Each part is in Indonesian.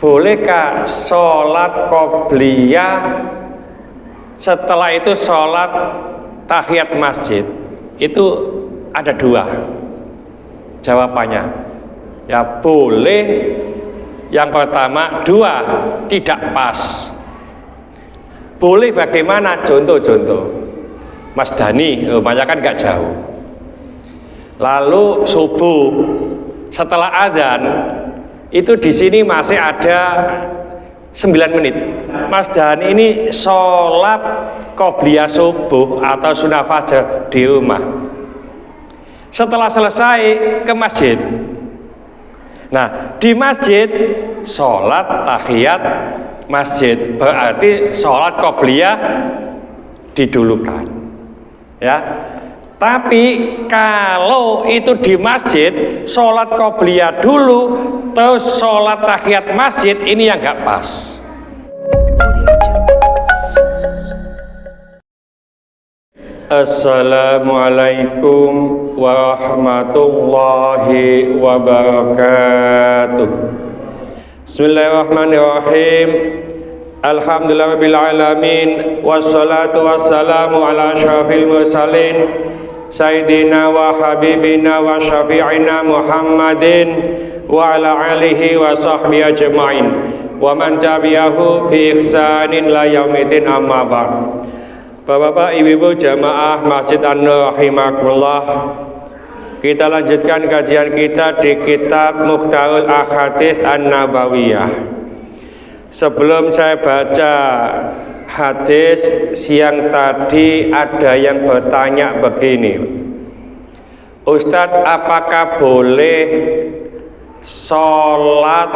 bolehkah sholat qobliyah setelah itu sholat tahiyat masjid? Itu ada dua jawabannya. Ya boleh. Yang pertama, dua, tidak pas. Boleh bagaimana? Contoh-contoh. Mas Dani, rumahnya kan gak jauh. Lalu subuh setelah adzan itu di sini masih ada 9 menit. Mas Dani ini sholat qobliyah subuh atau sunnah fajar di rumah. Setelah selesai ke masjid. Nah, di masjid sholat tahiyat masjid, berarti sholat qobliyah didulukan, ya. Tapi kalau itu di masjid sholat qobliyah dulu, terus sholat tahiyat masjid, ini yang nggak pas. Assalamualaikum warahmatullahi wabarakatuh. Bismillahirrahmanirrahim. Alhamdulillahirabbil alamin, wassalatu wassalamu ala asyrafil mursalin sayyidina wa habibina wa syafi'ina Muhammadin wa ala alihi wa sahbihi ajma'in wa man tabi'ahu bi ihsanin la yaumiddin, amma ba'd. Bapak-bapak, ibu-ibu jamaah Masjid An-Nur rahimakumullah, kita lanjutkan kajian kita di kitab Mukhtarul Ahadits An-Nabawiyah. Sebelum saya baca hadis siang tadi, ada yang bertanya begini, Ustadz, apakah boleh sholat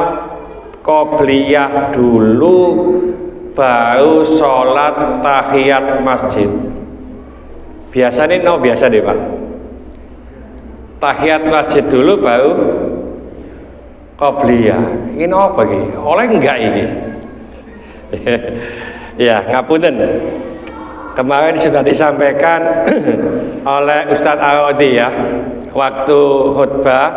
qobliyah dulu baru sholat tahiyat masjid? Biasanya biasa deh Pak, tahiyat masjid dulu baru qobliyah. Ini apa ini? Oleh enggak ini? Ya, ngapunten. Kemarin sudah disampaikan oleh Ustadz Arodi ya, waktu khutbah,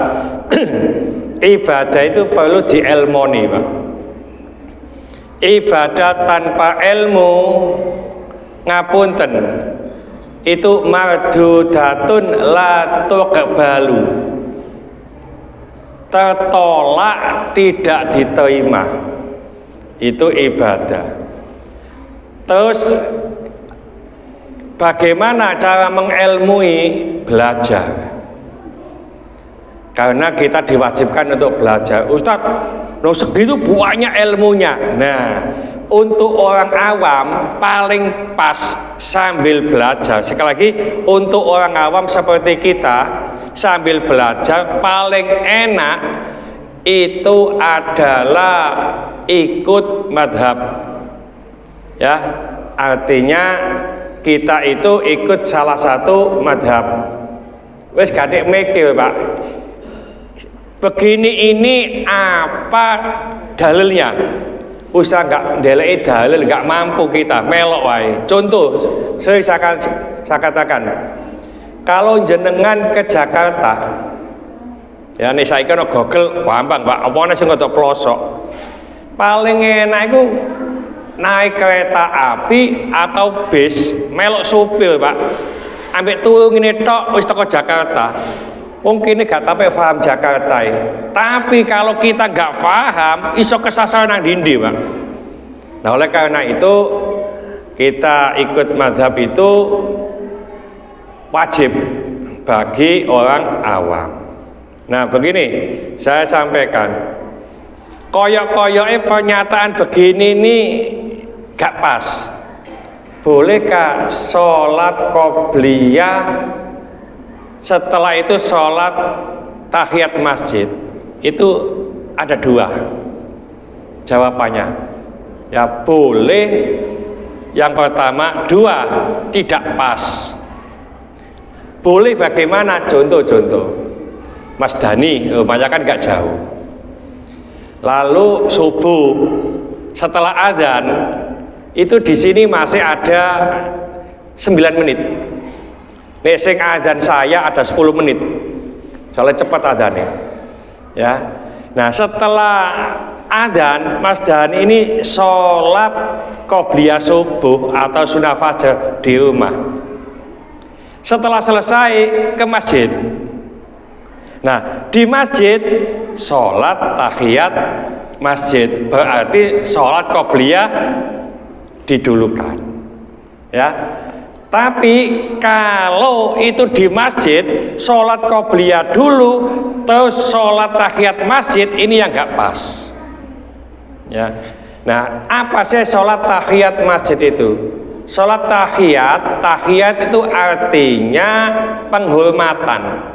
ibadah itu perlu dielmoni Pak. Ibadah tanpa ilmu, ngapunten, itu mardudatun la tuqbalu, tertolak, tidak diterima. Itu ibadah. Terus bagaimana cara mengelmui? Belajar. Karena kita diwajibkan untuk belajar. Ustadz, segitu banyak ilmunya. Nah, untuk orang awam paling pas sambil belajar. Sekali lagi, untuk orang awam seperti kita sambil belajar paling enak itu adalah ikut madhab. Ya, artinya kita itu ikut salah satu madhab. Wes gadek mikir Pak, begini ini apa dalilnya? Usah nggak ndeleki dalil, nggak mampu kita melok wae. Contoh, saya katakan, kalau jenengan ke Jakarta, ya nih saya kira Google gampang Pak, apa sing ngono pelosok. Paling enak itu naik kereta api atau bis, melok supir Pak, ambek turu ngene tok wis teko Jakarta. Mungkin gak sampai paham Jakarta ya. Tapi kalau kita gak paham, iso kesasar nang dindi Pak. Nah oleh karena itu kita ikut madhab itu wajib bagi orang awam. Nah begini saya sampaikan, koyok-koyoknya pernyataan begini nih gak pas. Bolehkah sholat qobliyah setelah itu sholat tahiyat masjid? Itu ada dua jawabannya. Ya boleh. Yang pertama, dua, tidak pas. Boleh bagaimana? Contoh-contoh. Mas Dani, rumahnya kan gak jauh. Lalu subuh setelah adzan itu di sini masih ada 9 menit. Nek sing adzan saya ada 10 menit. Soalnya cepat adzannya. Ya. Nah, setelah adzan Mas Dan ini sholat qobliyah subuh atau sunnah fajar di rumah. Setelah selesai ke masjid. Nah, di masjid sholat tahiyat masjid, berarti sholat qobliyah didulukan, ya. Tapi kalau itu di masjid sholat qobliyah dulu terus sholat tahiyat masjid, ini yang nggak pas, ya. Nah, apa sih sholat tahiyat masjid itu? Sholat tahiyat itu artinya penghormatan.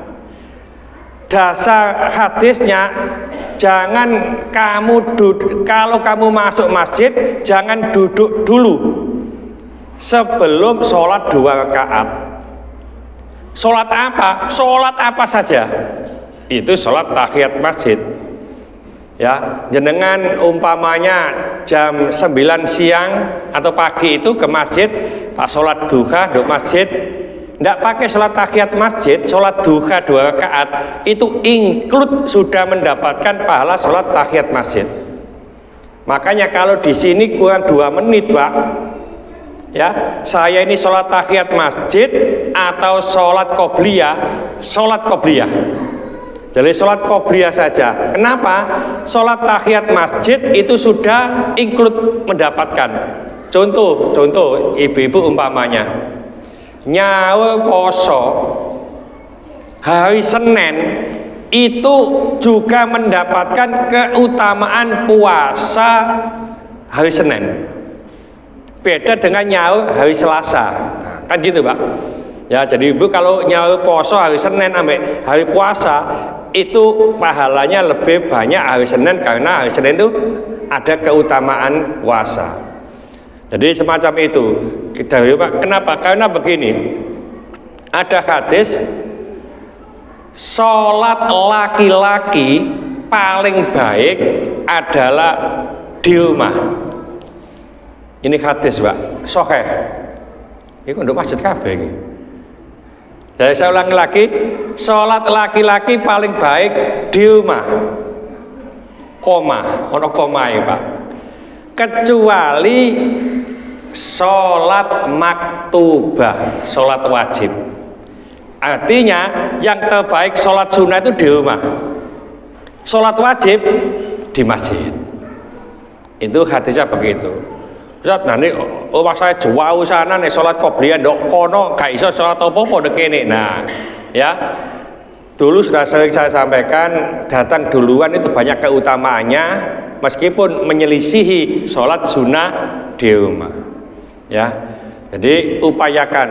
Dasar hadisnya, jangan kamu duduk, kalau kamu masuk masjid jangan duduk dulu sebelum sholat 2 rakaat. Sholat apa? Sholat apa saja itu sholat tahiyat masjid, ya. Jenengan umpamanya jam 9 siang atau pagi itu ke masjid, tak sholat duha di masjid, tidak pakai sholat tahiyat masjid, sholat duha 2 rakaat, itu include sudah mendapatkan pahala sholat tahiyat masjid. Makanya kalau di sini kurang 2 menit, Pak, ya, saya ini sholat tahiyat masjid atau sholat qobliyah, sholat qobliyah. Jadi sholat qobliyah saja. Kenapa? Sholat tahiyat masjid itu sudah include mendapatkan. Contoh ibu-ibu umpamanya nyawa poso hari Senin itu juga mendapatkan keutamaan puasa hari Senin. Beda dengan nyawa hari Selasa, kan gitu, Pak. Ya, jadi ibu kalau nyawa poso hari Senin sampai hari puasa itu pahalanya lebih banyak hari Senin, karena hari Senin itu ada keutamaan puasa. Jadi semacam itu. Kita Pak, kenapa? Karena begini, ada hadis sholat laki-laki paling baik adalah di rumah. Ini hadis, Pak, sahih. Ini untuk masjid kabeh iki. Jadi saya ulang lagi, sholat laki-laki paling baik di rumah. Koma, ono koma ya, Pak. Kecuali sholat maktubah, sholat wajib. Artinya yang terbaik sholat sunnah itu di rumah, sholat wajib di masjid. Itu hadisnya begitu. Ustaz, nanti rumah saya jauh sana nih sholat qobliyah dok kono gak iso sholat apa-apa dek ini. Nah, ya, dulu sudah sering saya sampaikan, datang duluan itu banyak keutamaannya, meskipun menyelisihi sholat sunnah di rumah, ya. Jadi upayakan,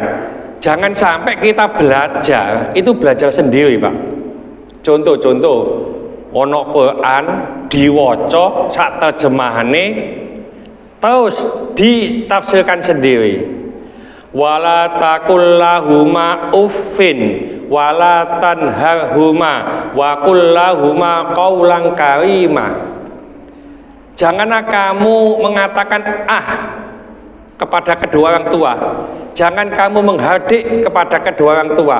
jangan sampai kita belajar itu belajar sendiri, Pak. Contoh ono Quran diwaca sak terjemahane terus ditafsirkan sendiri. Wala taqullahuma uffin wala tanharhuma wa qullahuma qaulan karima. Janganlah kamu mengatakan kepada kedua orang tua. Jangan kamu menghardik kepada kedua orang tua.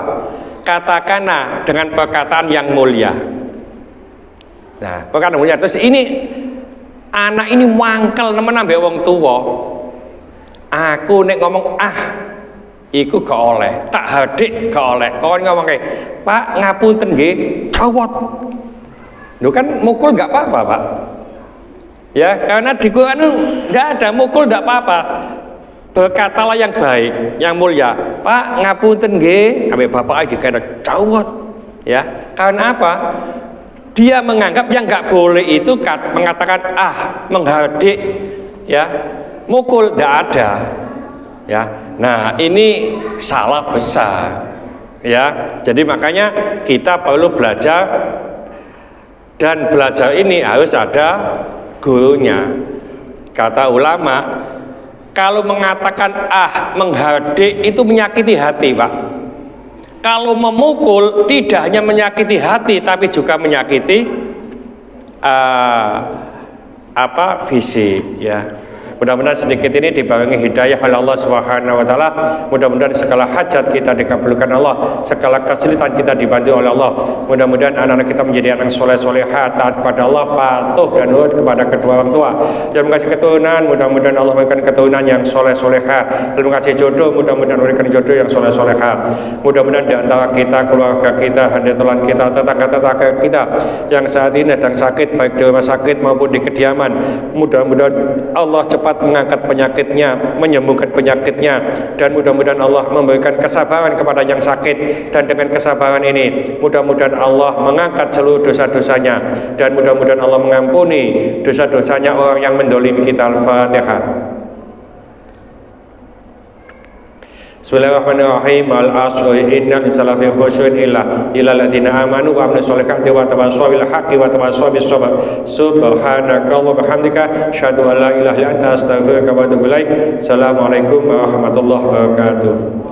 Katakanlah dengan perkataan yang mulia. Nah, perkataan mulia. Terus ini anak ini mangkel nemen ambek wong tua. Aku nek ngomong iku gak oleh, tak hardik gak oleh. Kon ngomong kayak, Pak ngapunten nggih, cawot. Lu kan mukul gak apa-apa, Pak. Ya, karena di Quran itu nggak ada mukul, nggak apa-apa. Berkatalah yang baik, yang mulia. Pak ngapunten nggih, ambek bapak aja kena cawot. Ya, karena apa? Dia menganggap yang nggak boleh itu mengatakan menghardik, ya, mukul nggak ada, ya. Nah ini salah besar, ya. Jadi makanya kita perlu belajar, dan belajar ini harus ada gurunya. Kata ulama, kalau mengatakan menghardik itu menyakiti hati, Pak. Kalau memukul tidak hanya menyakiti hati, tapi juga menyakiti fisik, ya. Mudah-mudahan sedikit ini dibarengi hidayah oleh Allah Subhanahu wa taala. Mudah-mudahan segala hajat kita dikabulkan Allah, segala kesulitan kita dibantu oleh Allah. Mudah-mudahan anak-anak kita menjadi anak soleh-solehah, taat kepada Allah, patuh dan nurut kepada kedua orang tua. Dan mengasih keturunan, mudah-mudahan Allah memberikan keturunan yang soleh-solehah. Dan mengasih jodoh, mudah-mudahan memberikan jodoh yang soleh-solehah. Mudah-mudahan di antara kita, keluarga kita, handetolan kita, tetangga-tetangga kita yang saat ini sedang sakit, baik di rumah sakit maupun di kediaman, mudah-mudahan Allah cepat mengangkat penyakitnya, menyembuhkan penyakitnya, dan mudah-mudahan Allah memberikan kesabaran kepada yang sakit, dan dengan kesabaran ini mudah-mudahan Allah mengangkat seluruh dosa-dosanya, dan mudah-mudahan Allah mengampuni dosa-dosanya orang yang mendolimi kita. Al-Fatihah. Bismillahirrahmanirrahim. Al-asri innal insana lafi khusyin illa alladziina aamanu wa 'amilus sholihati wa tawassaw bil haqqi wa tawassaw bis sabr. Subhanakallahumma wa bihamdika asyhadu an la ilaha illa anta astaghfiruka wa atubu ilaik. Assalamualaikum warahmatullahi wabarakatuh.